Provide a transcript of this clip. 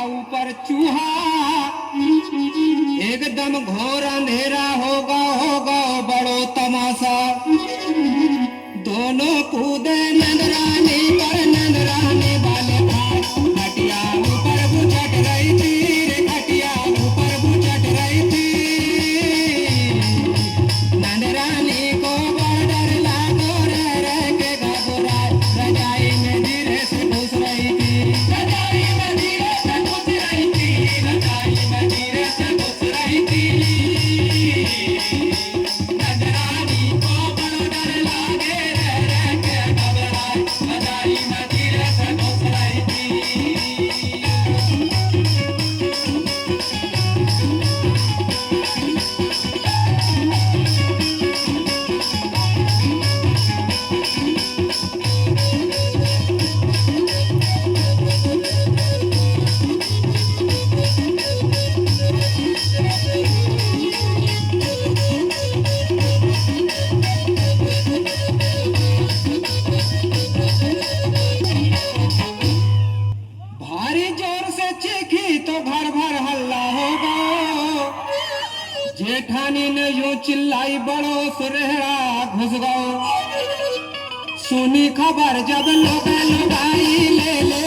ऊपर चूहा एकदम घोर अंधेरा होगा होगा बड़ो तमाशा। दोनों कूदे नंदरानी पर नंदरानी वाले खटिया ऊपर बुझट रही थी रे खटिया ऊपर बुझट रही थी। नंदरानी को बड़ा डर लागो रे के घबरा रजाई में धीरे से घुस रही थी। रजाई में धीरे से घुस रही थी। रजाई में धीरे से घुस रही थी। नंदरानी को बड़ा डर लागे रे के घबरा रजाई में धीरे से घुस रही थी। भारी जोर से चीखी तो भर भर हल्ला होगा। जेठानी ने यूं चिल्लाई बड़ो सुरहरा घुस गओ। सुनी खबर जब लोग लुगाई ले ले